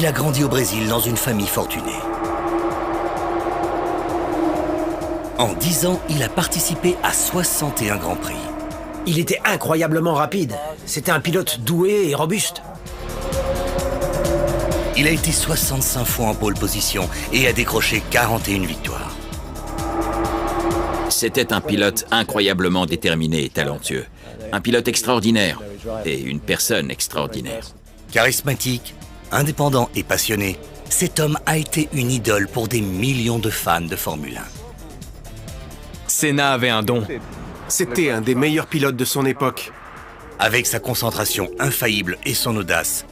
Il a grandi au Brésil dans une famille fortunée. En 10 ans, il a participé à 61 Grands Prix. Il était incroyablement rapide. C'était un pilote doué et robuste. Il a été 65 fois en pole position et a décroché 41 victoires. C'était un pilote incroyablement déterminé et talentueux. Un pilote extraordinaire et une personne extraordinaire. Charismatique, indépendant et passionné, cet homme a été une idole pour des millions de fans de Formule 1. Senna avait un don. C'était un des meilleurs pilotes de son époque. Avec sa concentration infaillible et son audace,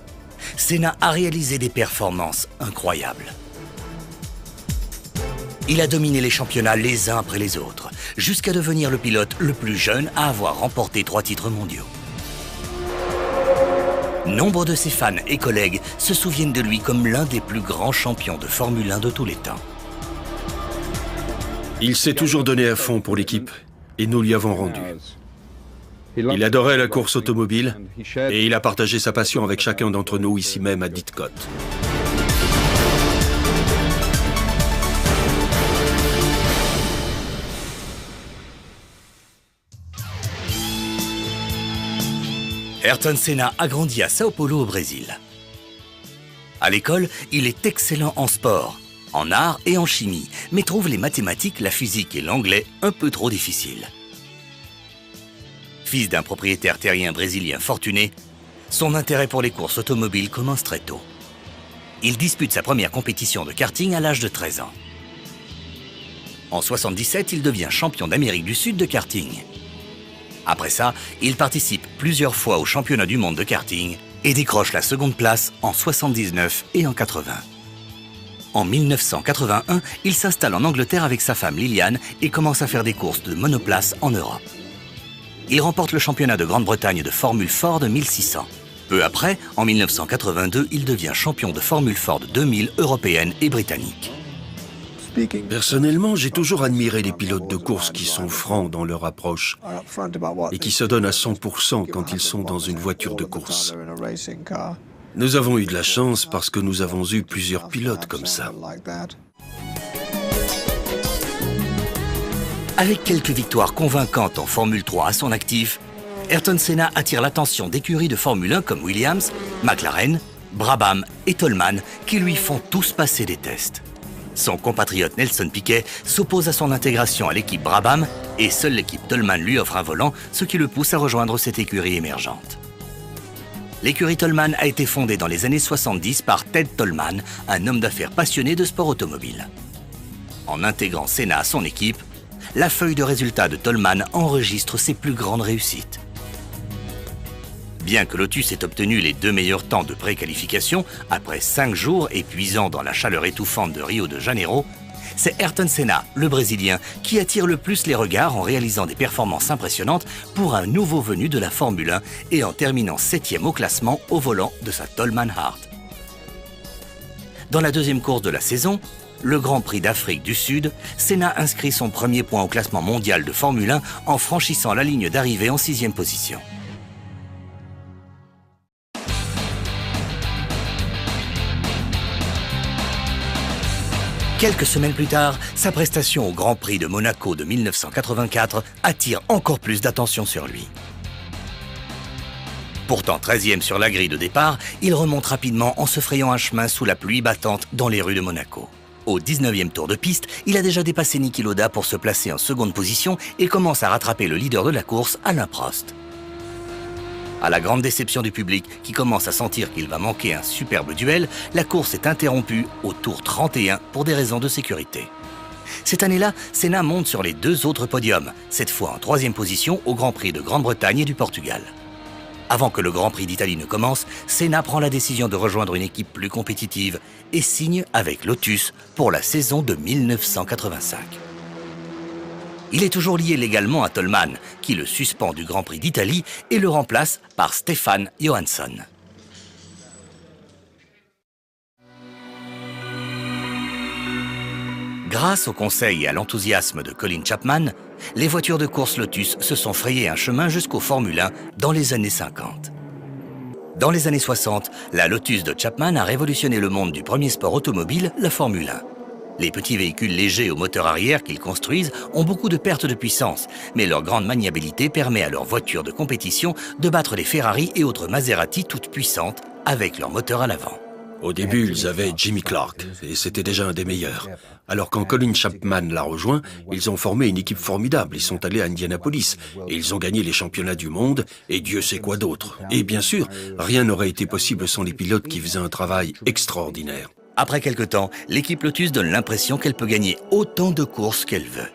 Senna a réalisé des performances incroyables. Il a dominé les championnats les uns après les autres, jusqu'à devenir le pilote le plus jeune à avoir remporté 3 titres mondiaux. Nombre de ses fans et collègues se souviennent de lui comme l'un des plus grands champions de Formule 1 de tous les temps. Il s'est toujours donné à fond pour l'équipe et nous lui avons rendu. Il adorait la course automobile et il a partagé sa passion avec chacun d'entre nous ici même à Didcot. Ayrton Senna a grandi à Sao Paulo au Brésil. À l'école, il est excellent en sport, en art et en chimie, mais trouve les mathématiques, la physique et l'anglais un peu trop difficiles. Fils d'un propriétaire terrien brésilien fortuné, son intérêt pour les courses automobiles commence très tôt. Il dispute sa première compétition de karting à l'âge de 13 ans. En 1977, il devient champion d'Amérique du Sud de karting. Après ça, il participe plusieurs fois au championnat du monde de karting et décroche la seconde place en 1979 et en 1980. En 1981, il s'installe en Angleterre avec sa femme Liliane et commence à faire des courses de monoplace en Europe. Il remporte le championnat de Grande-Bretagne de Formule Ford 1600. Peu après, en 1982, il devient champion de Formule Ford 2000 européenne et britannique. Personnellement, j'ai toujours admiré les pilotes de course qui sont francs dans leur approche et qui se donnent à 100% quand ils sont dans une voiture de course. Nous avons eu de la chance parce que nous avons eu plusieurs pilotes comme ça. Avec quelques victoires convaincantes en Formule 3 à son actif, Ayrton Senna attire l'attention d'écuries de Formule 1 comme Williams, McLaren, Brabham et Toleman qui lui font tous passer des tests. Son compatriote Nelson Piquet s'oppose à son intégration à l'équipe Brabham et seule l'équipe Toleman lui offre un volant, ce qui le pousse à rejoindre cette écurie émergente. L'écurie Toleman a été fondée dans les années 70 par Ted Toleman, un homme d'affaires passionné de sport automobile. En intégrant Senna à son équipe, la feuille de résultats de Toleman enregistre ses plus grandes réussites. Bien que Lotus ait obtenu les 2 meilleurs temps de préqualification, après 5 jours épuisants dans la chaleur étouffante de Rio de Janeiro, c'est Ayrton Senna, le Brésilien, qui attire le plus les regards en réalisant des performances impressionnantes pour un nouveau venu de la Formule 1 et en terminant 7e au classement au volant de sa Toleman Hart. Dans la deuxième course de la saison, le Grand Prix d'Afrique du Sud, Senna inscrit son premier point au classement mondial de Formule 1 en franchissant la ligne d'arrivée en 6e position. Quelques semaines plus tard, sa prestation au Grand Prix de Monaco de 1984 attire encore plus d'attention sur lui. Pourtant 13e sur la grille de départ, il remonte rapidement en se frayant un chemin sous la pluie battante dans les rues de Monaco. Au 19e tour de piste, il a déjà dépassé Niki Lauda pour se placer en seconde position et commence à rattraper le leader de la course, Alain Prost. À la grande déception du public, qui commence à sentir qu'il va manquer un superbe duel, la course est interrompue au tour 31 pour des raisons de sécurité. Cette année-là, Senna monte sur les 2 autres podiums, cette fois en 3e position au Grand Prix de Grande-Bretagne et du Portugal. Avant que le Grand Prix d'Italie ne commence, Senna prend la décision de rejoindre une équipe plus compétitive et signe avec Lotus pour la saison de 1985. Il est toujours lié légalement à Toleman, qui le suspend du Grand Prix d'Italie et le remplace par Stefan Johansson. Grâce au conseil et à l'enthousiasme de Colin Chapman, les voitures de course Lotus se sont frayées un chemin jusqu'au Formule 1 dans les années 50. Dans les années 60, la Lotus de Chapman a révolutionné le monde du premier sport automobile, la Formule 1. Les petits véhicules légers au moteur arrière qu'ils construisent ont beaucoup de pertes de puissance, mais leur grande maniabilité permet à leurs voitures de compétition de battre les Ferrari et autres Maserati toutes puissantes avec leur moteur à l'avant. Au début, ils avaient Jimmy Clark, et c'était déjà un des meilleurs. Alors quand Colin Chapman l'a rejoint, ils ont formé une équipe formidable. Ils sont allés à Indianapolis, et ils ont gagné les championnats du monde, et Dieu sait quoi d'autre. Et bien sûr, rien n'aurait été possible sans les pilotes qui faisaient un travail extraordinaire. Après quelque temps, l'équipe Lotus donne l'impression qu'elle peut gagner autant de courses qu'elle veut.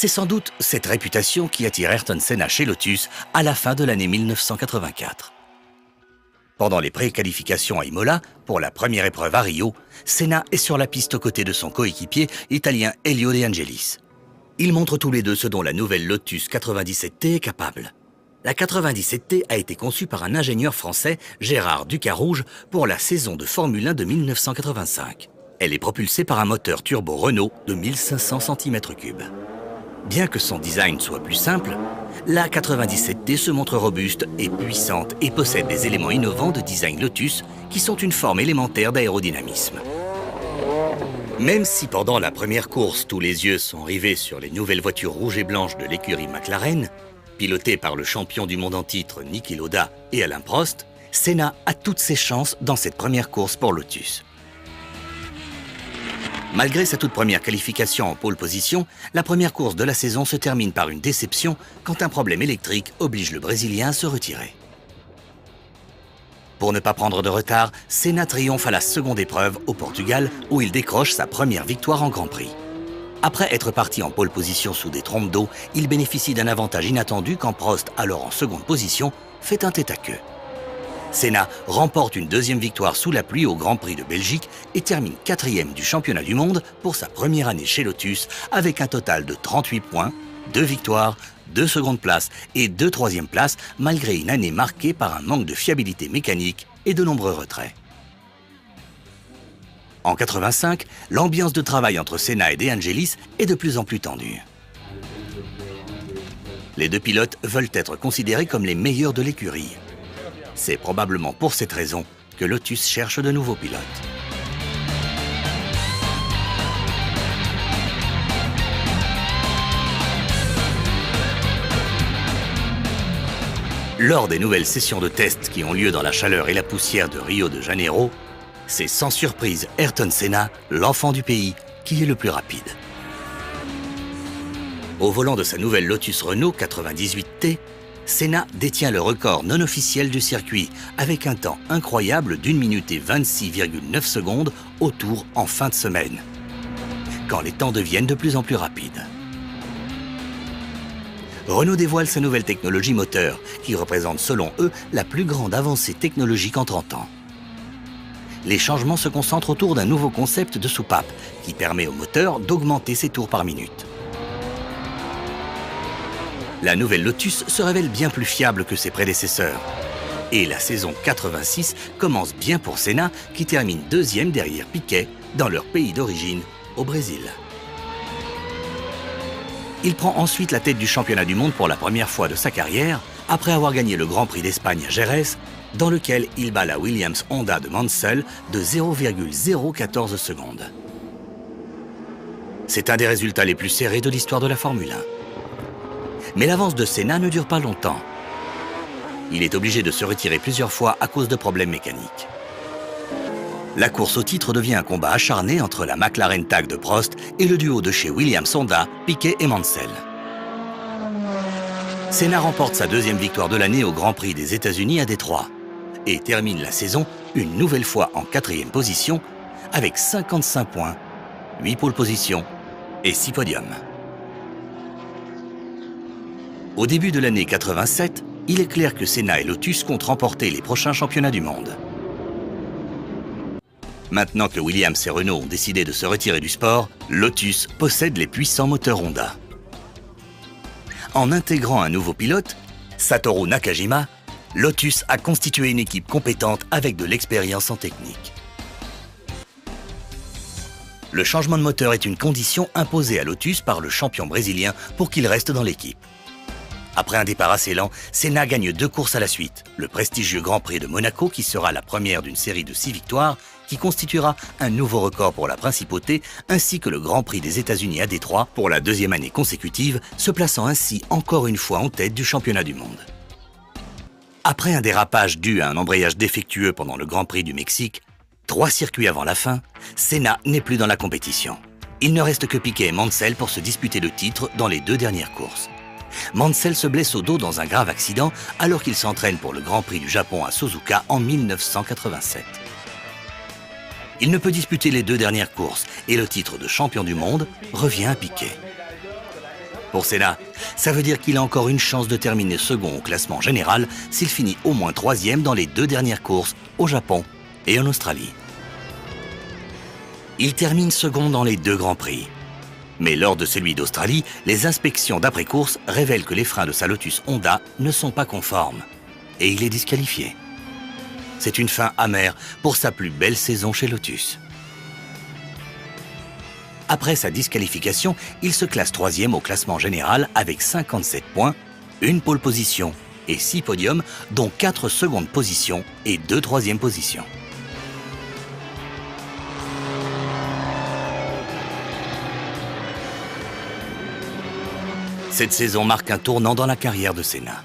C'est sans doute cette réputation qui attire Ayrton Senna chez Lotus à la fin de l'année 1984. Pendant les pré-qualifications à Imola, pour la première épreuve à Rio, Senna est sur la piste aux côtés de son coéquipier italien Elio De Angelis. Ils montrent tous les deux ce dont la nouvelle Lotus 97T est capable. La 97T a été conçue par un ingénieur français, Gérard Ducarouge, pour la saison de Formule 1 de 1985. Elle est propulsée par un moteur turbo Renault de 1500 cm3. Bien que son design soit plus simple, la 97T se montre robuste et puissante et possède des éléments innovants de design Lotus qui sont une forme élémentaire d'aérodynamisme. Même si pendant la première course, tous les yeux sont rivés sur les nouvelles voitures rouges et blanches de l'écurie McLaren, pilotées par le champion du monde en titre Niki Lauda et Alain Prost, Senna a toutes ses chances dans cette première course pour Lotus. Malgré sa toute première qualification en pole position, la première course de la saison se termine par une déception quand un problème électrique oblige le Brésilien à se retirer. Pour ne pas prendre de retard, Senna triomphe à la seconde épreuve au Portugal où il décroche sa première victoire en Grand Prix. Après être parti en pole position sous des trompes d'eau, il bénéficie d'un avantage inattendu quand Prost, alors en seconde position, fait un tête-à-queue. Senna remporte une deuxième victoire sous la pluie au Grand Prix de Belgique et termine 4e du championnat du monde pour sa première année chez Lotus avec un total de 38 points, 2 victoires, 2 secondes places et 2 troisièmes places malgré une année marquée par un manque de fiabilité mécanique et de nombreux retraits. En 85, l'ambiance de travail entre Senna et De Angelis est de plus en plus tendue. Les deux pilotes veulent être considérés comme les meilleurs de l'écurie. C'est probablement pour cette raison que Lotus cherche de nouveaux pilotes. Lors des nouvelles sessions de test qui ont lieu dans la chaleur et la poussière de Rio de Janeiro, c'est sans surprise Ayrton Senna, l'enfant du pays, qui est le plus rapide. Au volant de sa nouvelle Lotus Renault 98T, Senna détient le record non officiel du circuit, avec un temps incroyable d'1 minute et 26,9 secondes au Tour en fin de semaine, quand les temps deviennent de plus en plus rapides. Renault dévoile sa nouvelle technologie moteur, qui représente selon eux la plus grande avancée technologique en 30 ans. Les changements se concentrent autour d'un nouveau concept de soupape, qui permet au moteur d'augmenter ses tours par minute. La nouvelle Lotus se révèle bien plus fiable que ses prédécesseurs. Et la saison 86 commence bien pour Senna, qui termine 2e derrière Piquet dans leur pays d'origine, au Brésil. Il prend ensuite la tête du championnat du monde pour la première fois de sa carrière, après avoir gagné le Grand Prix d'Espagne à Jerez, dans lequel il bat la Williams Honda de Mansell de 0,014 secondes. C'est un des résultats les plus serrés de l'histoire de la Formule 1. Mais l'avance de Senna ne dure pas longtemps. Il est obligé de se retirer plusieurs fois à cause de problèmes mécaniques. La course au titre devient un combat acharné entre la McLaren Tag de Prost et le duo de chez Williams Honda, Piquet et Mansell. Senna remporte sa 2e victoire de l'année au Grand Prix des États-Unis à Détroit et termine la saison une nouvelle fois en 4e position avec 55 points, 8 pole positions et 6 podiums. Au début de l'année 87, il est clair que Senna et Lotus comptent remporter les prochains championnats du monde. Maintenant que Williams et Renault ont décidé de se retirer du sport, Lotus possède les puissants moteurs Honda. En intégrant un nouveau pilote, Satoru Nakajima, Lotus a constitué une équipe compétente avec de l'expérience en technique. Le changement de moteur est une condition imposée à Lotus par le champion brésilien pour qu'il reste dans l'équipe. Après un départ assez lent, Senna gagne 2 courses à la suite. Le prestigieux Grand Prix de Monaco, qui sera la première d'une série de 6 victoires, qui constituera un nouveau record pour la principauté, ainsi que le Grand Prix des États-Unis à Détroit, pour la 2e année consécutive, se plaçant ainsi encore une fois en tête du championnat du monde. Après un dérapage dû à un embrayage défectueux pendant le Grand Prix du Mexique, 3 circuits avant la fin, Senna n'est plus dans la compétition. Il ne reste que Piquet et Mansell pour se disputer le titre dans les 2 dernières courses. Mansell se blesse au dos dans un grave accident alors qu'il s'entraîne pour le Grand Prix du Japon à Suzuka en 1987. Il ne peut disputer les 2 dernières courses et le titre de champion du monde revient à Piquet. Pour Senna, ça veut dire qu'il a encore une chance de terminer second au classement général s'il finit au moins 3e dans les 2 dernières courses au Japon et en Australie. Il termine second dans les 2 Grands Prix. Mais lors de celui d'Australie, les inspections d'après-course révèlent que les freins de sa Lotus Honda ne sont pas conformes. Et il est disqualifié. C'est une fin amère pour sa plus belle saison chez Lotus. Après sa disqualification, il se classe 3e au classement général avec 57 points, 1 pole position et 6 podiums, dont 4 secondes positions et 2 troisièmes positions. Cette saison marque un tournant dans la carrière de Senna.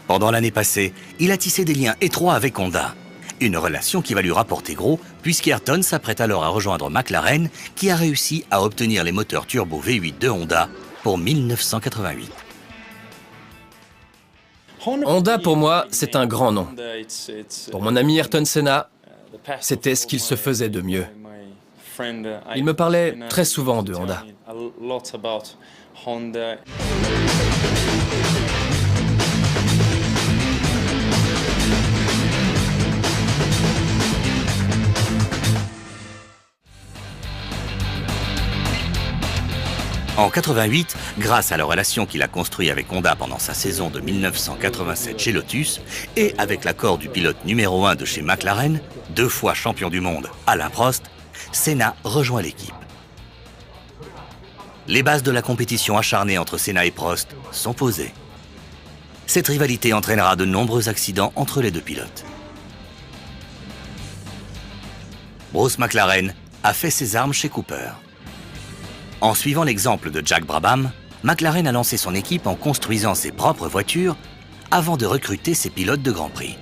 Pendant l'année passée, il a tissé des liens étroits avec Honda. Une relation qui va lui rapporter gros, puisqu'Ayrton s'apprête alors à rejoindre McLaren, qui a réussi à obtenir les moteurs turbo V8 de Honda pour 1988. Honda, pour moi, c'est un grand nom. Pour mon ami Ayrton Senna, c'était ce qu'il se faisait de mieux. Il me parlait très souvent de Honda. En 88, grâce à la relation qu'il a construite avec Honda pendant sa saison de 1987 chez Lotus et avec l'accord du pilote numéro 1 de chez McLaren, 2 fois champion du monde, Alain Prost, Senna rejoint l'équipe. Les bases de la compétition acharnée entre Senna et Prost sont posées. Cette rivalité entraînera de nombreux accidents entre les 2 pilotes. Bruce McLaren a fait ses armes chez Cooper. En suivant l'exemple de Jack Brabham, McLaren a lancé son équipe en construisant ses propres voitures avant de recruter ses pilotes de Grand Prix.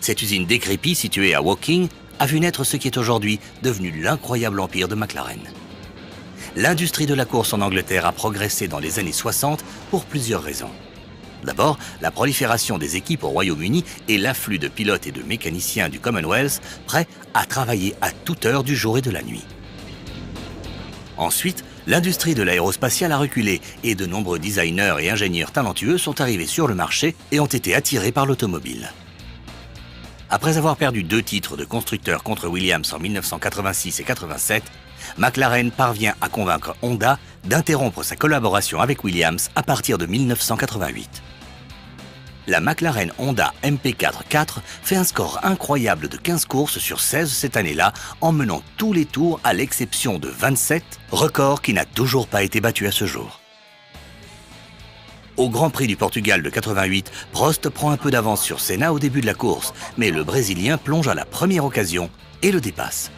Cette usine décrépite située à Woking a vu naître ce qui est aujourd'hui devenu l'incroyable empire de McLaren. L'industrie de la course en Angleterre a progressé dans les années 60 pour plusieurs raisons. D'abord, la prolifération des équipes au Royaume-Uni et l'afflux de pilotes et de mécaniciens du Commonwealth prêts à travailler à toute heure du jour et de la nuit. Ensuite, l'industrie de l'aérospatiale a reculé et de nombreux designers et ingénieurs talentueux sont arrivés sur le marché et ont été attirés par l'automobile. Après avoir perdu 2 titres de constructeur contre Williams en 1986 et 87, McLaren parvient à convaincre Honda d'interrompre sa collaboration avec Williams à partir de 1988. La McLaren Honda MP4-4 fait un score incroyable de 15 courses sur 16 cette année-là, en menant tous les tours à l'exception de 27, record qui n'a toujours pas été battu à ce jour. Au Grand Prix du Portugal de 88, Prost prend un peu d'avance sur Senna au début de la course, mais le Brésilien plonge à la première occasion et le dépasse.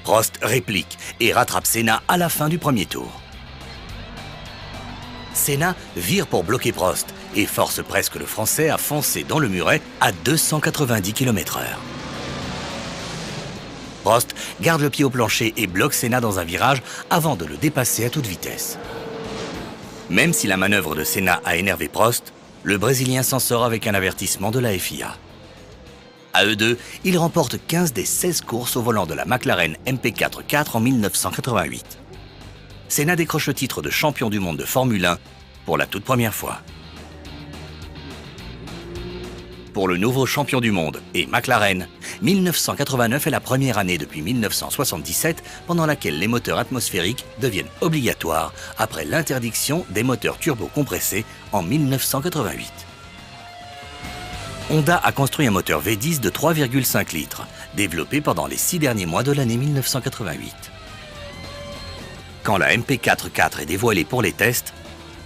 Prost réplique et rattrape Senna à la fin du premier tour. Senna vire pour bloquer Prost et force presque le Français à foncer dans le muret à 290 km/h. Prost garde le pied au plancher et bloque Senna dans un virage avant de le dépasser à toute vitesse. Même si la manœuvre de Senna a énervé Prost, le Brésilien s'en sort avec un avertissement de la FIA. À eux deux, ils remportent 15 des 16 courses au volant de la McLaren MP4-4 en 1988. Senna décroche le titre de champion du monde de Formule 1 pour la toute première fois. Pour le nouveau champion du monde et McLaren, 1989 est la première année depuis 1977 pendant laquelle les moteurs atmosphériques deviennent obligatoires après l'interdiction des moteurs turbo-compressés en 1988. Honda a construit un moteur V10 de 3,5 litres, développé pendant les 6 derniers mois de l'année 1988. Quand la MP4-4 est dévoilée pour les tests,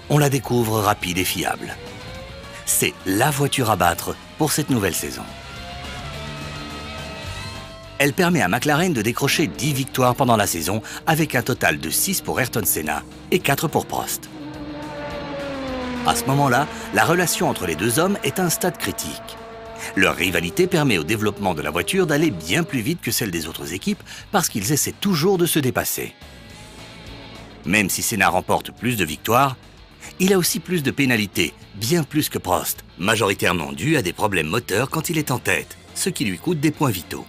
on la découvre rapide et fiable. C'est la voiture à battre pour cette nouvelle saison. Elle permet à McLaren de décrocher 10 victoires pendant la saison, avec un total de 6 pour Ayrton Senna et 4 pour Prost. À ce moment-là, la relation entre les deux hommes est à un stade critique. Leur rivalité permet au développement de la voiture d'aller bien plus vite que celle des autres équipes parce qu'ils essaient toujours de se dépasser. Même si Senna remporte plus de victoires, il a aussi plus de pénalités, bien plus que Prost, majoritairement dues à des problèmes moteurs quand il est en tête, ce qui lui coûte des points vitaux.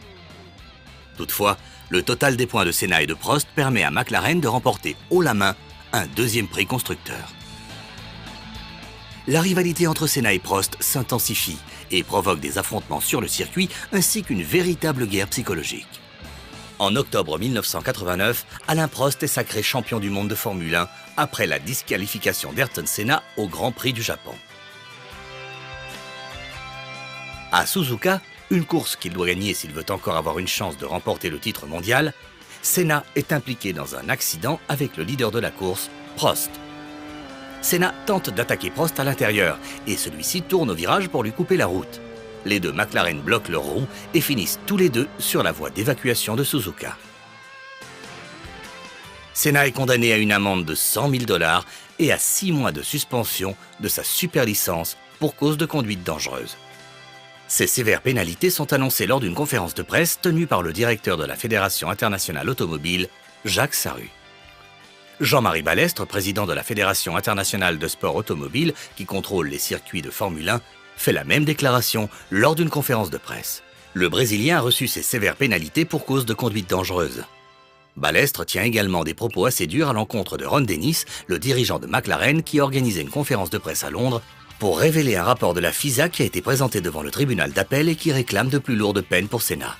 Toutefois, le total des points de Senna et de Prost permet à McLaren de remporter haut la main un deuxième prix constructeur. La rivalité entre Senna et Prost s'intensifie et provoque des affrontements sur le circuit ainsi qu'une véritable guerre psychologique. En octobre 1989, Alain Prost est sacré champion du monde de Formule 1 après la disqualification d'Ayrton Senna au Grand Prix du Japon. À Suzuka, une course qu'il doit gagner s'il veut encore avoir une chance de remporter le titre mondial, Senna est impliqué dans un accident avec le leader de la course, Prost. Senna tente d'attaquer Prost à l'intérieur et celui-ci tourne au virage pour lui couper la route. Les deux McLaren bloquent leurs roues et finissent tous les deux sur la voie d'évacuation de Suzuka. Senna est condamné à une amende de 100 000 $ et à 6 mois de suspension de sa super licence pour cause de conduite dangereuse. Ces sévères pénalités sont annoncées lors d'une conférence de presse tenue par le directeur de la Fédération internationale automobile, Jacques Sarru. Jean-Marie Balestre, président de la Fédération internationale de sport automobile qui contrôle les circuits de Formule 1, fait la même déclaration lors d'une conférence de presse. Le Brésilien a reçu ces sévères pénalités pour cause de conduite dangereuse. Balestre tient également des propos assez durs à l'encontre de Ron Dennis, le dirigeant de McLaren qui a organisé une conférence de presse à Londres pour révéler un rapport de la FISA qui a été présenté devant le tribunal d'appel et qui réclame de plus lourdes peines pour Senna.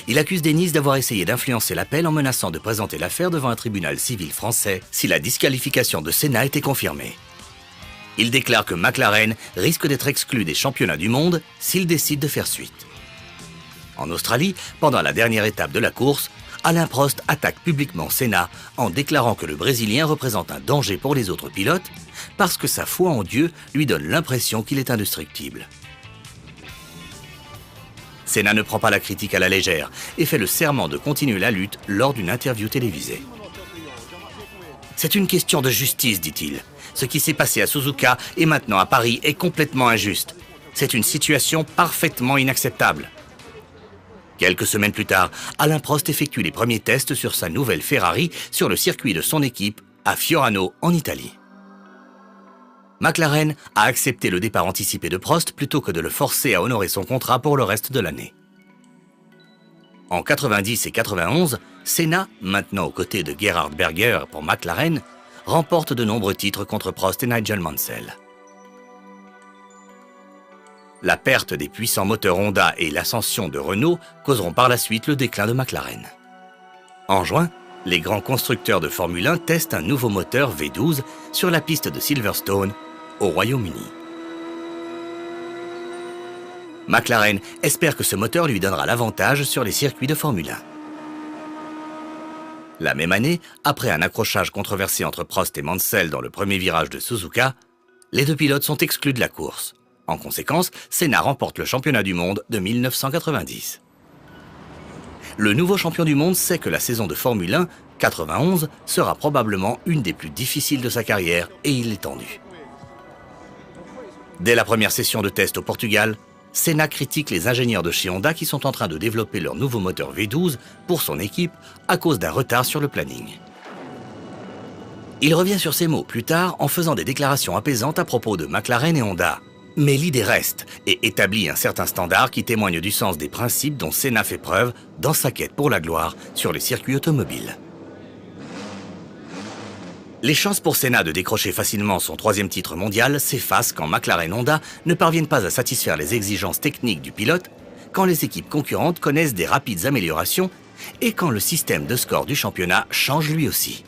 Il accuse Dennis d'avoir essayé d'influencer l'appel en menaçant de présenter l'affaire devant un tribunal civil français si la disqualification de Senna était confirmée. Il déclare que McLaren risque d'être exclu des championnats du monde s'il décide de faire suite. En Australie, pendant la dernière étape de la course, Alain Prost attaque publiquement Senna en déclarant que le Brésilien représente un danger pour les autres pilotes parce que sa foi en Dieu lui donne l'impression qu'il est indestructible. Senna ne prend pas la critique à la légère et fait le serment de continuer la lutte lors d'une interview télévisée. C'est une question de justice, dit-il. Ce qui s'est passé à Suzuka et maintenant à Paris est complètement injuste. C'est une situation parfaitement inacceptable. Quelques semaines plus tard, Alain Prost effectue les premiers tests sur sa nouvelle Ferrari sur le circuit de son équipe à Fiorano, en Italie. McLaren a accepté le départ anticipé de Prost plutôt que de le forcer à honorer son contrat pour le reste de l'année. En 90 et 91, Senna, maintenant aux côtés de Gerhard Berger pour McLaren, remporte de nombreux titres contre Prost et Nigel Mansell. La perte des puissants moteurs Honda et l'ascension de Renault causeront par la suite le déclin de McLaren. En juin, les grands constructeurs de Formule 1 testent un nouveau moteur V12 sur la piste de Silverstone, au Royaume-Uni. McLaren espère que ce moteur lui donnera l'avantage sur les circuits de Formule 1. La même année, après un accrochage controversé entre Prost et Mansell dans le premier virage de Suzuka, les deux pilotes sont exclus de la course. En conséquence, Senna remporte le championnat du monde de 1990. Le nouveau champion du monde sait que la saison de Formule 1, 91, sera probablement une des plus difficiles de sa carrière et il est tendu. Dès la première session de test au Portugal, Senna critique les ingénieurs de chez Honda qui sont en train de développer leur nouveau moteur V12 pour son équipe à cause d'un retard sur le planning. Il revient sur ces mots plus tard en faisant des déclarations apaisantes à propos de McLaren et Honda. Mais l'idée reste et établit un certain standard qui témoigne du sens des principes dont Senna fait preuve dans sa quête pour la gloire sur les circuits automobiles. Les chances pour Senna de décrocher facilement son troisième titre mondial s'effacent quand McLaren Honda ne parviennent pas à satisfaire les exigences techniques du pilote, quand les équipes concurrentes connaissent des rapides améliorations et quand le système de score du championnat change lui aussi.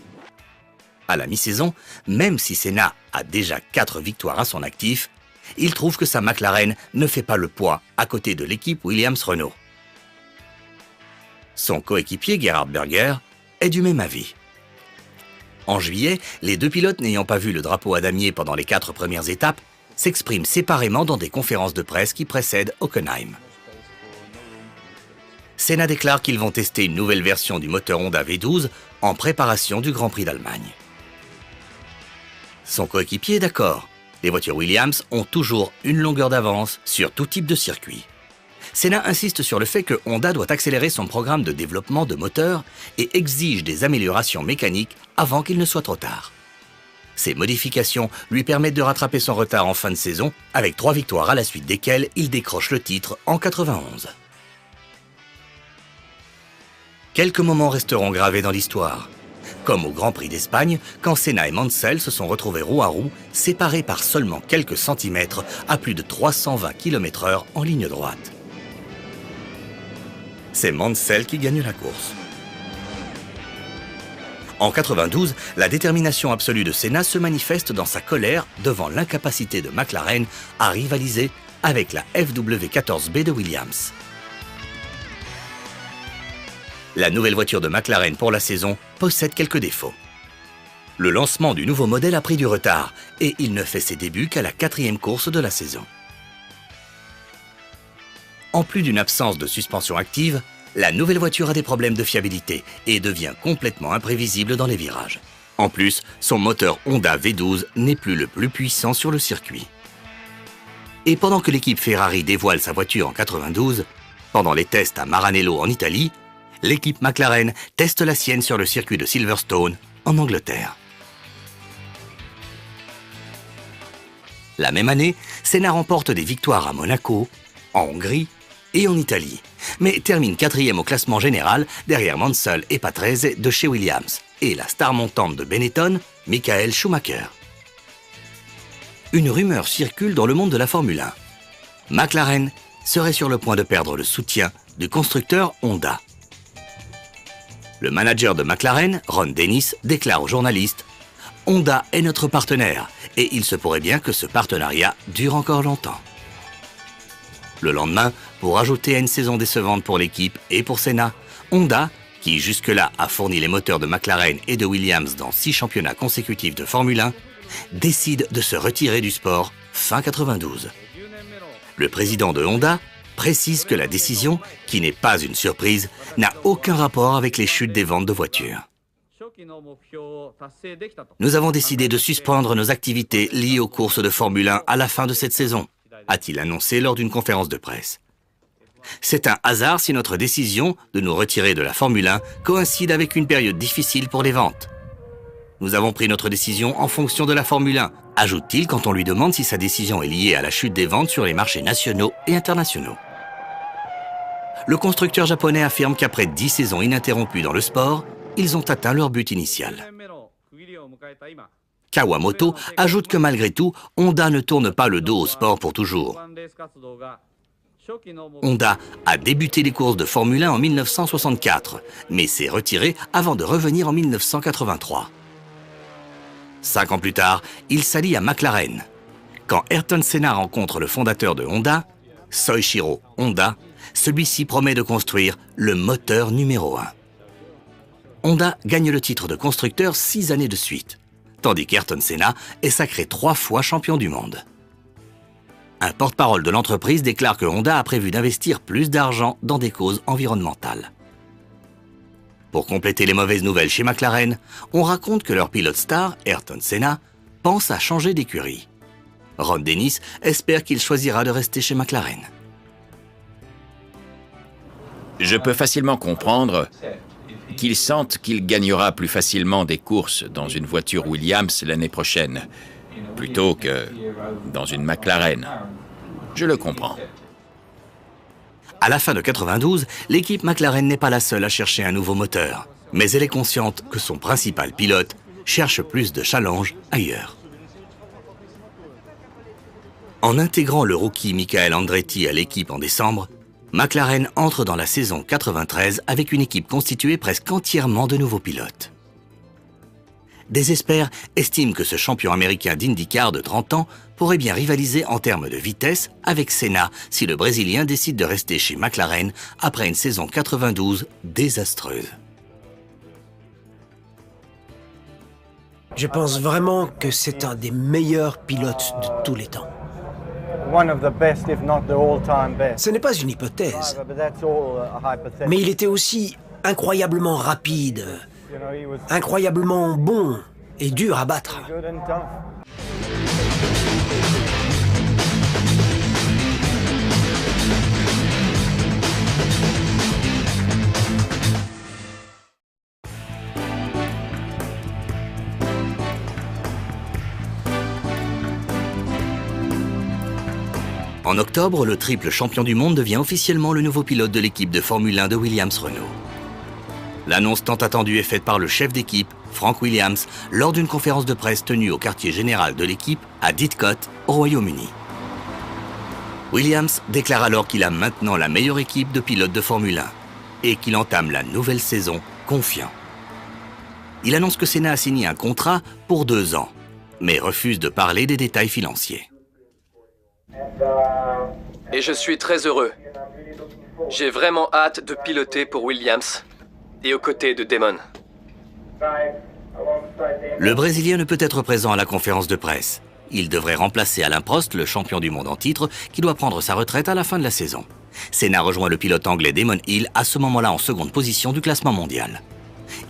À la mi-saison, même si Senna a déjà 4 victoires à son actif, il trouve que sa McLaren ne fait pas le poids à côté de l'équipe Williams-Renault. Son coéquipier Gerhard Berger est du même avis. En juillet, les deux pilotes n'ayant pas vu le drapeau à damier pendant les 4 premières étapes s'expriment séparément dans des conférences de presse qui précèdent Hockenheim. Senna déclare qu'ils vont tester une nouvelle version du moteur Honda V12 en préparation du Grand Prix d'Allemagne. Son coéquipier est d'accord. Les voitures Williams ont toujours une longueur d'avance sur tout type de circuit. Senna insiste sur le fait que Honda doit accélérer son programme de développement de moteurs et exige des améliorations mécaniques avant qu'il ne soit trop tard. Ces modifications lui permettent de rattraper son retard en fin de saison avec 3 victoires à la suite desquelles il décroche le titre en 91. Quelques moments resteront gravés dans l'histoire, comme au Grand Prix d'Espagne, quand Senna et Mansell se sont retrouvés roue à roue, séparés par seulement quelques centimètres à plus de 320 km/h en ligne droite. C'est Mansell qui gagne la course. En 92, la détermination absolue de Senna se manifeste dans sa colère devant l'incapacité de McLaren à rivaliser avec la FW14B de Williams. La nouvelle voiture de McLaren pour la saison possède quelques défauts. Le lancement du nouveau modèle a pris du retard et il ne fait ses débuts qu'à la 4e course de la saison. En plus d'une absence de suspension active, la nouvelle voiture a des problèmes de fiabilité et devient complètement imprévisible dans les virages. En plus, son moteur Honda V12 n'est plus le plus puissant sur le circuit. Et pendant que l'équipe Ferrari dévoile sa voiture en 92, pendant les tests à Maranello en Italie, l'équipe McLaren teste la sienne sur le circuit de Silverstone, en Angleterre. La même année, Senna remporte des victoires à Monaco, en Hongrie et en Italie, mais termine 4e au classement général derrière Mansell et Patrese de chez Williams et la star montante de Benetton, Michael Schumacher. Une rumeur circule dans le monde de la Formule 1. McLaren serait sur le point de perdre le soutien du constructeur Honda. Le manager de McLaren, Ron Dennis, déclare aux journalistes « Honda est notre partenaire et il se pourrait bien que ce partenariat dure encore longtemps. » Le lendemain, pour ajouter à une saison décevante pour l'équipe et pour Senna, Honda, qui jusque-là a fourni les moteurs de McLaren et de Williams dans 6 championnats consécutifs de Formule 1, décide de se retirer du sport fin 92. Le président de Honda précise que la décision, qui n'est pas une surprise, n'a aucun rapport avec les chutes des ventes de voitures. Nous avons décidé de suspendre nos activités liées aux courses de Formule 1 à la fin de cette saison, a-t-il annoncé lors d'une conférence de presse. C'est un hasard si notre décision de nous retirer de la Formule 1 coïncide avec une période difficile pour les ventes. Nous avons pris notre décision en fonction de la Formule 1, ajoute-t-il quand on lui demande si sa décision est liée à la chute des ventes sur les marchés nationaux et internationaux. Le constructeur japonais affirme qu'après 10 saisons ininterrompues dans le sport, ils ont atteint leur but initial. Kawamoto ajoute que malgré tout, Honda ne tourne pas le dos au sport pour toujours. Honda a débuté les courses de Formule 1 en 1964, mais s'est retiré avant de revenir en 1983. 5 ans plus tard, il s'allie à McLaren. Quand Ayrton Senna rencontre le fondateur de Honda, Soichiro Honda, celui-ci promet de construire le moteur numéro 1. Honda gagne le titre de constructeur 6 années de suite, tandis qu'Ayrton Senna est sacré 3 fois champion du monde. Un porte-parole de l'entreprise déclare que Honda a prévu d'investir plus d'argent dans des causes environnementales. Pour compléter les mauvaises nouvelles chez McLaren, on raconte que leur pilote star, Ayrton Senna, pense à changer d'écurie. Ron Dennis espère qu'il choisira de rester chez McLaren. Je peux facilement comprendre qu'il sente qu'il gagnera plus facilement des courses dans une voiture Williams l'année prochaine, plutôt que dans une McLaren. Je le comprends. À la fin de 92, l'équipe McLaren n'est pas la seule à chercher un nouveau moteur, mais elle est consciente que son principal pilote cherche plus de challenge ailleurs. En intégrant le rookie Michael Andretti à l'équipe en décembre, McLaren entre dans la saison 93 avec une équipe constituée presque entièrement de nouveaux pilotes. Des experts estiment que ce champion américain d'IndyCar de 30 ans pourrait bien rivaliser en termes de vitesse avec Senna si le Brésilien décide de rester chez McLaren après une saison 92 désastreuse. Je pense vraiment que c'est un des meilleurs pilotes de tous les temps. Ce n'est pas une hypothèse, mais il était aussi incroyablement rapide, incroyablement bon et dur à battre. En octobre, le triple champion du monde devient officiellement le nouveau pilote de l'équipe de Formule 1 de Williams-Renault. L'annonce tant attendue est faite par le chef d'équipe, Frank Williams, lors d'une conférence de presse tenue au quartier général de l'équipe à Didcot, au Royaume-Uni. Williams déclare alors qu'il a maintenant la meilleure équipe de pilotes de Formule 1 et qu'il entame la nouvelle saison confiant. Il annonce que Senna a signé un contrat pour 2 ans, mais refuse de parler des détails financiers. Et je suis très heureux. J'ai vraiment hâte de piloter pour Williams et aux côtés de Damon. Le Brésilien ne peut être présent à la conférence de presse. Il devrait remplacer Alain Prost, le champion du monde en titre, qui doit prendre sa retraite à la fin de la saison. Senna rejoint le pilote anglais Damon Hill à ce moment-là en seconde position du classement mondial.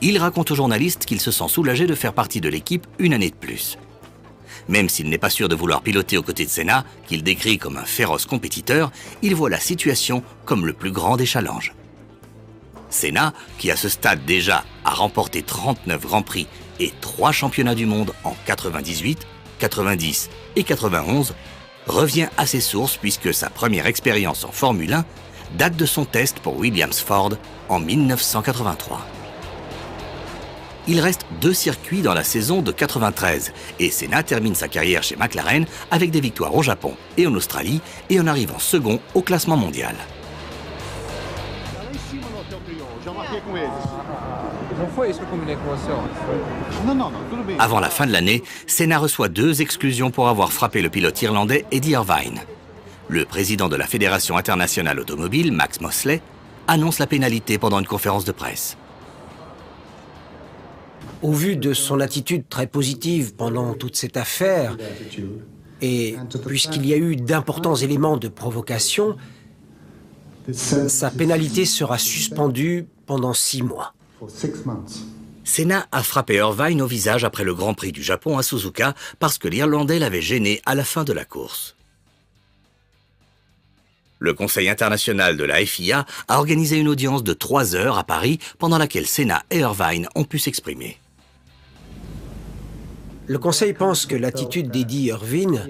Il raconte aux journalistes qu'il se sent soulagé de faire partie de l'équipe une année de plus. Même s'il n'est pas sûr de vouloir piloter aux côtés de Senna, qu'il décrit comme un féroce compétiteur, il voit la situation comme le plus grand des challenges. Senna, qui à ce stade déjà a remporté 39 Grands Prix et 3 championnats du monde en 98, 90 et 91, revient à ses sources puisque sa première expérience en Formule 1 date de son test pour Williams Ford en 1983. Il reste 2 circuits dans la saison de 93 et Senna termine sa carrière chez McLaren avec des victoires au Japon et en Australie et en arrivant second au classement mondial. Avant la fin de l'année, Senna reçoit 2 exclusions pour avoir frappé le pilote irlandais Eddie Irvine. Le président de la Fédération internationale automobile, Max Mosley, annonce la pénalité pendant une conférence de presse. Au vu de son attitude très positive pendant toute cette affaire, et puisqu'il y a eu d'importants éléments de provocation, sa pénalité sera suspendue pendant 6 mois. Senna a frappé Irvine au visage après le Grand Prix du Japon à Suzuka parce que l'Irlandais l'avait gêné à la fin de la course. Le Conseil international de la FIA a organisé une audience de 3 heures à Paris pendant laquelle Senna et Irvine ont pu s'exprimer. Le Conseil pense que l'attitude d'Eddie Irvine,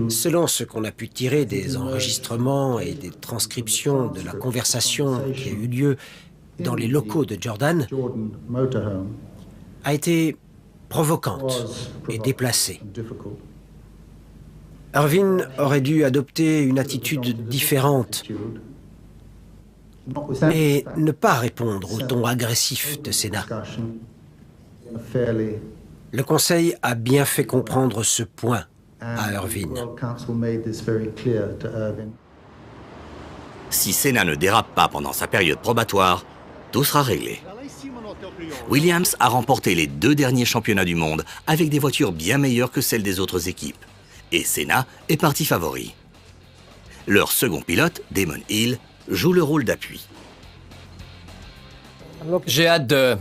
selon ce qu'on a pu tirer des enregistrements et des transcriptions de la conversation qui a eu lieu dans les locaux de Jordan, a été provocante et déplacée. Irvine aurait dû adopter une attitude différente et ne pas répondre au ton agressif de Senna. Le Conseil a bien fait comprendre ce point à Irvine. Si Senna ne dérape pas pendant sa période probatoire, tout sera réglé. Williams a remporté les 2 derniers championnats du monde avec des voitures bien meilleures que celles des autres équipes. Et Senna est parti favori. Leur second pilote, Damon Hill, joue le rôle d'appui. J'ai hâte de...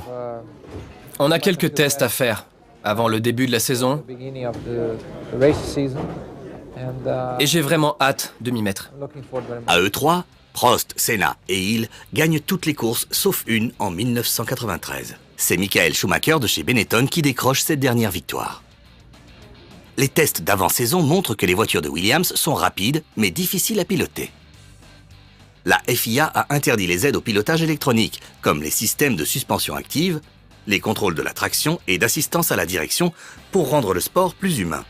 On a quelques tests à faire avant le début de la saison. Et j'ai vraiment hâte de m'y mettre. À eux 3, Prost, Senna et Hill gagnent toutes les courses sauf une en 1993. C'est Michael Schumacher de chez Benetton qui décroche cette dernière victoire. Les tests d'avant-saison montrent que les voitures de Williams sont rapides mais difficiles à piloter. La FIA a interdit les aides au pilotage électronique, comme les systèmes de suspension active, les contrôles de la traction et d'assistance à la direction pour rendre le sport plus humain.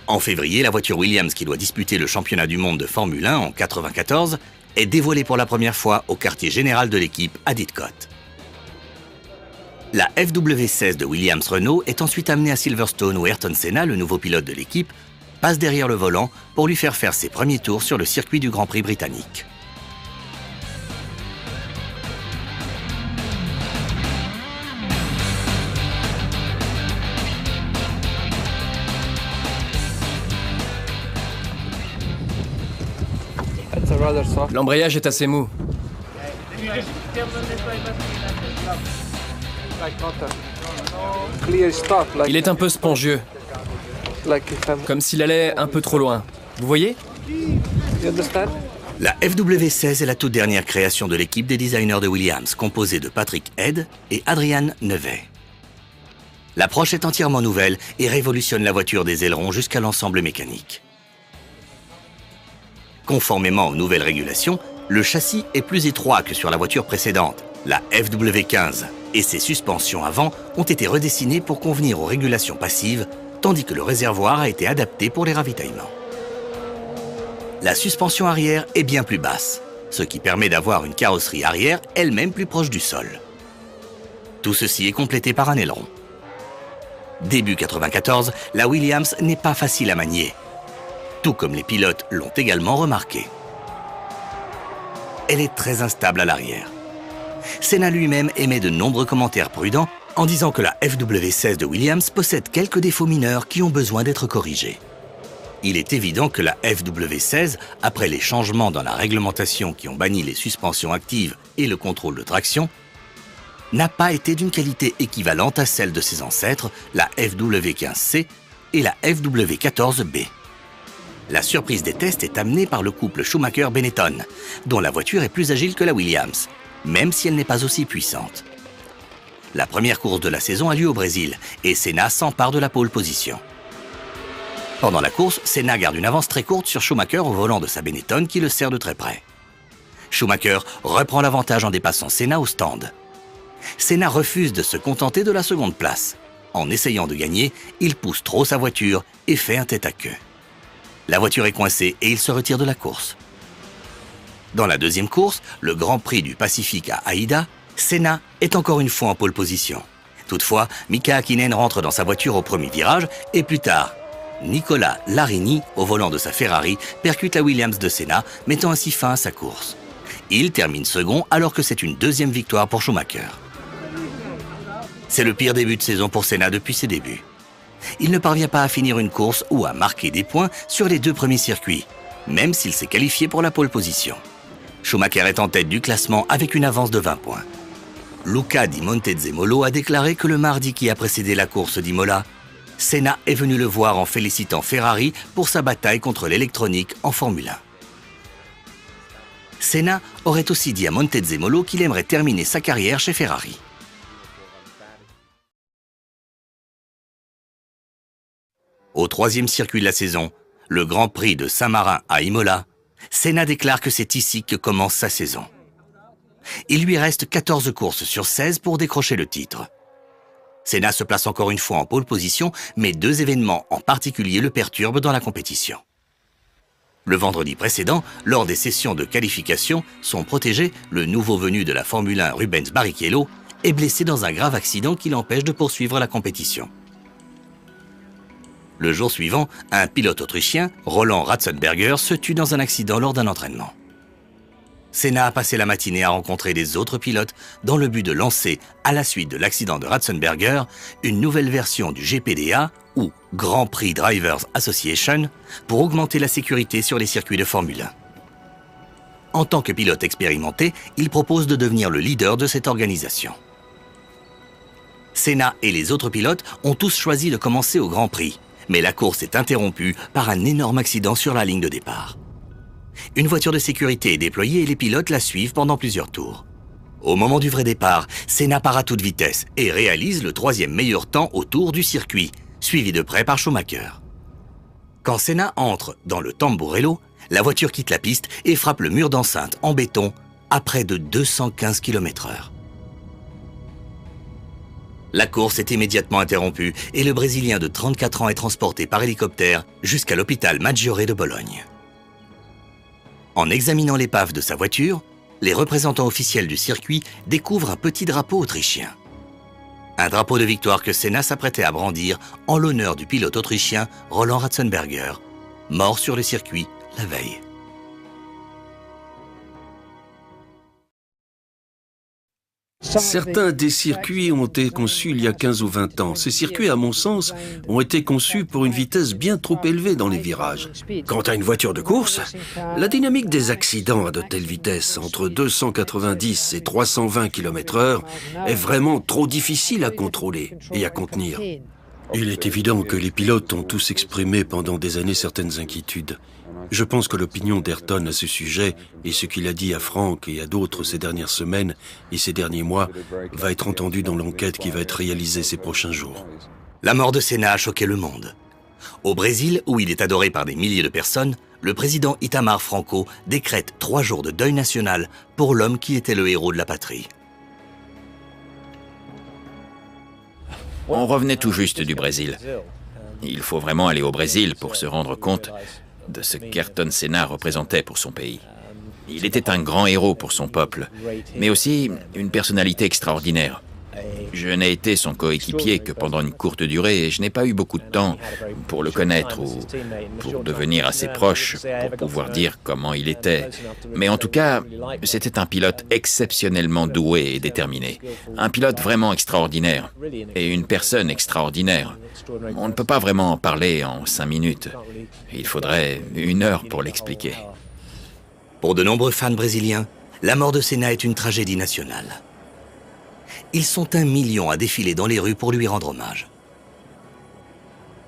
En février, la voiture Williams qui doit disputer le championnat du monde de Formule 1 en 1994 est dévoilée pour la première fois au quartier général de l'équipe à Didcot. La FW16 de Williams-Renault est ensuite amenée à Silverstone où Ayrton Senna, le nouveau pilote de l'équipe, passe derrière le volant pour lui faire ses premiers tours sur le circuit du Grand Prix britannique. L'embrayage est assez mou. Il est un peu spongieux. Comme s'il allait un peu trop loin. Vous voyez? La FW16 est la toute dernière création de l'équipe des designers de Williams, composée de Patrick Head et Adrian Neve. L'approche est entièrement nouvelle et révolutionne la voiture des ailerons jusqu'à l'ensemble mécanique. Conformément aux nouvelles régulations, le châssis est plus étroit que sur la voiture précédente, la FW15, et ses suspensions avant ont été redessinées pour convenir aux régulations passives, tandis que le réservoir a été adapté pour les ravitaillements. La suspension arrière est bien plus basse, ce qui permet d'avoir une carrosserie arrière elle-même plus proche du sol. Tout ceci est complété par un aileron. Début 94, la Williams n'est pas facile à manier, tout comme les pilotes l'ont également remarqué. Elle est très instable à l'arrière. Senna lui-même émet de nombreux commentaires prudents en disant que la FW16 de Williams possède quelques défauts mineurs qui ont besoin d'être corrigés. Il est évident que la FW16, après les changements dans la réglementation qui ont banni les suspensions actives et le contrôle de traction, n'a pas été d'une qualité équivalente à celle de ses ancêtres, la FW15C et la FW14B. La surprise des tests est amenée par le couple Schumacher-Benetton, dont la voiture est plus agile que la Williams, même si elle n'est pas aussi puissante. La première course de la saison a lieu au Brésil et Senna s'empare de la pole position. Pendant la course, Senna garde une avance très courte sur Schumacher au volant de sa Benetton qui le serre de très près. Schumacher reprend l'avantage en dépassant Senna au stand. Senna refuse de se contenter de la seconde place. En essayant de gagner, il pousse trop sa voiture et fait un tête-à-queue. La voiture est coincée et il se retire de la course. Dans la deuxième course, le Grand Prix du Pacifique à Aïda, Senna est encore une fois en pole position. Toutefois, Mika Häkkinen rentre dans sa voiture au premier virage et plus tard, Nicola Larini, au volant de sa Ferrari, percute la Williams de Senna, mettant ainsi fin à sa course. Il termine second alors que c'est une deuxième victoire pour Schumacher. C'est le pire début de saison pour Senna depuis ses débuts. Il ne parvient pas à finir une course ou à marquer des points sur les deux premiers circuits, même s'il s'est qualifié pour la pole position. Schumacher est en tête du classement avec une avance de 20 points. Luca Di Montezemolo a déclaré que le mardi qui a précédé la course d'Imola, Senna est venu le voir en félicitant Ferrari pour sa bataille contre l'électronique en Formule 1. Senna aurait aussi dit à Montezemolo qu'il aimerait terminer sa carrière chez Ferrari. Au troisième circuit de la saison, le Grand Prix de Saint-Marin à Imola, Senna déclare que c'est ici que commence sa saison. Il lui reste 14 courses sur 16 pour décrocher le titre. Senna se place encore une fois en pole position, mais deux événements en particulier le perturbent dans la compétition. Le vendredi précédent, lors des sessions de qualification, son protégé, le nouveau venu de la Formule 1 Rubens Barrichello, est blessé dans un grave accident qui l'empêche de poursuivre la compétition. Le jour suivant, un pilote autrichien, Roland Ratzenberger, se tue dans un accident lors d'un entraînement. Senna a passé la matinée à rencontrer des autres pilotes dans le but de lancer, à la suite de l'accident de Ratzenberger, une nouvelle version du GPDA, ou Grand Prix Drivers Association, pour augmenter la sécurité sur les circuits de Formule 1. En tant que pilote expérimenté, il propose de devenir le leader de cette organisation. Senna et les autres pilotes ont tous choisi de commencer au Grand Prix, mais la course est interrompue par un énorme accident sur la ligne de départ. Une voiture de sécurité est déployée et les pilotes la suivent pendant plusieurs tours. Au moment du vrai départ, Senna part à toute vitesse et réalise le troisième meilleur temps au tour du circuit, suivi de près par Schumacher. Quand Senna entre dans le Tamburello, la voiture quitte la piste et frappe le mur d'enceinte en béton à près de 215 km/h. La course est immédiatement interrompue et le Brésilien de 34 ans est transporté par hélicoptère jusqu'à l'hôpital Maggiore de Bologne. En examinant l'épave de sa voiture, les représentants officiels du circuit découvrent un petit drapeau autrichien. Un drapeau de victoire que Senna s'apprêtait à brandir en l'honneur du pilote autrichien Roland Ratzenberger, mort sur le circuit la veille. Certains des circuits ont été conçus il y a 15 ou 20 ans. Ces circuits, à mon sens, ont été conçus pour une vitesse bien trop élevée dans les virages. Quant à une voiture de course, la dynamique des accidents à de telles vitesses, entre 290 et 320 km/h, est vraiment trop difficile à contrôler et à contenir. Il est évident que les pilotes ont tous exprimé pendant des années certaines inquiétudes. Je pense que l'opinion d'Ayrton à ce sujet, et ce qu'il a dit à Frank et à d'autres ces dernières semaines et ces derniers mois, va être entendue dans l'enquête qui va être réalisée ces prochains jours. La mort de Senna a choqué le monde. Au Brésil, où il est adoré par des milliers de personnes, le président Itamar Franco décrète 3 jours de deuil national pour l'homme qui était le héros de la patrie. On revenait tout juste du Brésil. Il faut vraiment aller au Brésil pour se rendre compte de ce qu'Ayrton Senna représentait pour son pays. Il était un grand héros pour son peuple, mais aussi une personnalité extraordinaire. Je n'ai été son coéquipier que pendant une courte durée et je n'ai pas eu beaucoup de temps pour le connaître ou pour devenir assez proche pour pouvoir dire comment il était. Mais en tout cas, c'était un pilote exceptionnellement doué et déterminé. Un pilote vraiment extraordinaire et une personne extraordinaire. On ne peut pas vraiment en parler en 5 minutes. Il faudrait 1 heure pour l'expliquer. Pour de nombreux fans brésiliens, la mort de Senna est une tragédie nationale. Ils sont 1 million à défiler dans les rues pour lui rendre hommage.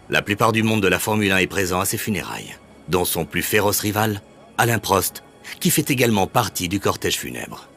La plupart du monde de la Formule 1 est présent à ses funérailles, dont son plus féroce rival, Alain Prost, qui fait également partie du cortège funèbre.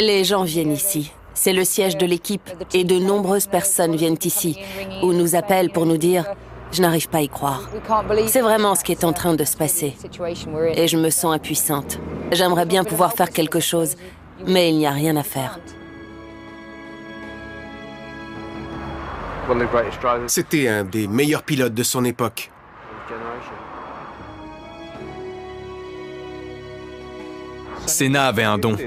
Les gens viennent ici. C'est le siège de l'équipe et de nombreuses personnes viennent ici ou nous appellent pour nous dire « Je n'arrive pas à y croire ». C'est vraiment ce qui est en train de se passer. Et je me sens impuissante. J'aimerais bien pouvoir faire quelque chose, mais il n'y a rien à faire. C'était un des meilleurs pilotes de son époque. Senna avait un don.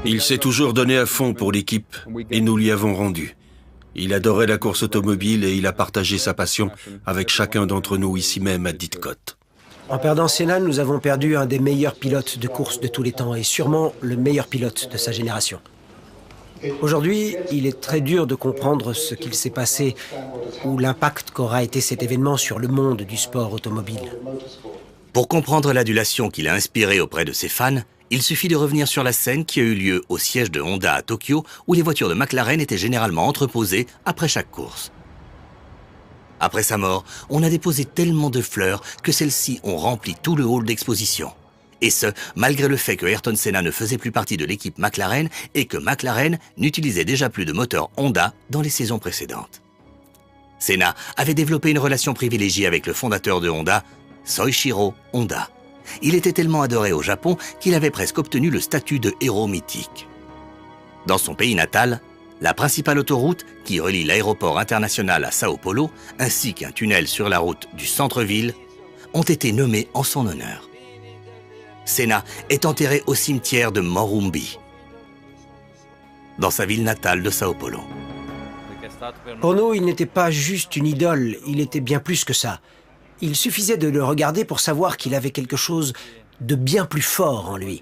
Il s'est toujours donné à fond pour l'équipe et nous lui avons rendu. Il adorait la course automobile et il a partagé sa passion avec chacun d'entre nous ici même à Didcot. En perdant Senna, nous avons perdu un des meilleurs pilotes de course de tous les temps et sûrement le meilleur pilote de sa génération. Aujourd'hui, il est très dur de comprendre ce qu'il s'est passé ou l'impact qu'aura été cet événement sur le monde du sport automobile. Pour comprendre l'adulation qu'il a inspirée auprès de ses fans, il suffit de revenir sur la scène qui a eu lieu au siège de Honda à Tokyo, où les voitures de McLaren étaient généralement entreposées après chaque course. Après sa mort, on a déposé tellement de fleurs que celles-ci ont rempli tout le hall d'exposition. Et ce, malgré le fait que Ayrton Senna ne faisait plus partie de l'équipe McLaren et que McLaren n'utilisait déjà plus de moteur Honda dans les saisons précédentes. Senna avait développé une relation privilégiée avec le fondateur de Honda, Soichiro Honda. Il était tellement adoré au Japon qu'il avait presque obtenu le statut de héros mythique. Dans son pays natal, la principale autoroute qui relie l'aéroport international à Sao Paulo, ainsi qu'un tunnel sur la route du centre-ville, ont été nommés en son honneur. Senna est enterré au cimetière de Morumbi, dans sa ville natale de Sao Paulo. Pour nous, il n'était pas juste une idole, il était bien plus que ça. Il suffisait de le regarder pour savoir qu'il avait quelque chose de bien plus fort en lui.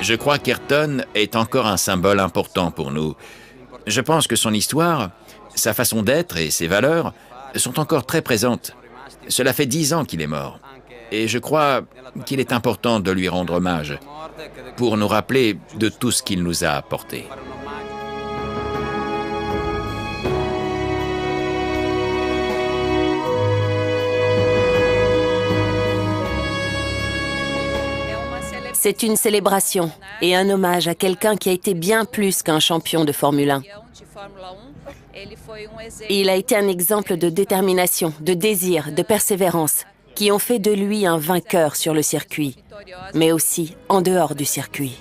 Je crois qu'Ayrton est encore un symbole important pour nous. Je pense que son histoire, sa façon d'être et ses valeurs sont encore très présentes. Cela fait 10 ans qu'il est mort. Et je crois qu'il est important de lui rendre hommage pour nous rappeler de tout ce qu'il nous a apporté. C'est une célébration et un hommage à quelqu'un qui a été bien plus qu'un champion de Formule 1. Il a été un exemple de détermination, de désir, de persévérance, qui ont fait de lui un vainqueur sur le circuit, mais aussi en dehors du circuit.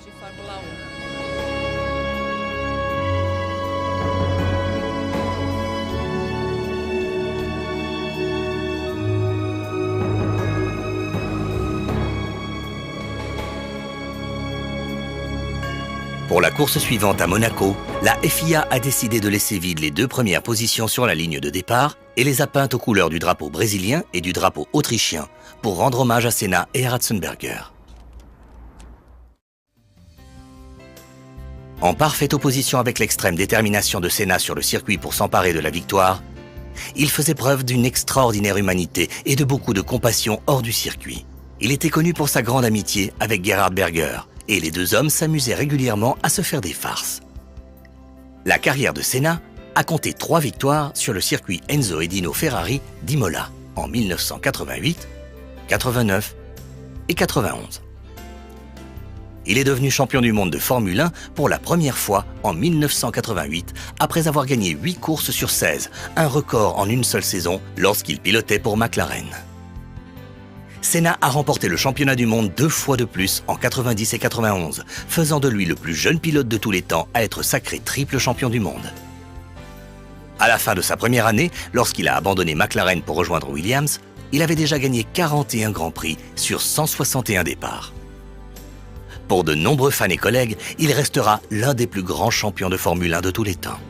Pour la course suivante à Monaco, la FIA a décidé de laisser vides les 2 premières positions sur la ligne de départ et les a peintes aux couleurs du drapeau brésilien et du drapeau autrichien pour rendre hommage à Senna et à Ratzenberger. En parfaite opposition avec l'extrême détermination de Senna sur le circuit pour s'emparer de la victoire, il faisait preuve d'une extraordinaire humanité et de beaucoup de compassion hors du circuit. Il était connu pour sa grande amitié avec Gerhard Berger, et les 2 hommes s'amusaient régulièrement à se faire des farces. La carrière de Senna a compté 3 victoires sur le circuit Enzo et Dino Ferrari d'Imola en 1988, 89 et 91. Il est devenu champion du monde de Formule 1 pour la première fois en 1988 après avoir gagné 8 courses sur 16, un record en une seule saison lorsqu'il pilotait pour McLaren. Senna a remporté le championnat du monde 2 fois de plus en 90 et 91, faisant de lui le plus jeune pilote de tous les temps à être sacré triple champion du monde. À la fin de sa première année, lorsqu'il a abandonné McLaren pour rejoindre Williams, il avait déjà gagné 41 Grands Prix sur 161 départs. Pour de nombreux fans et collègues, il restera l'un des plus grands champions de Formule 1 de tous les temps.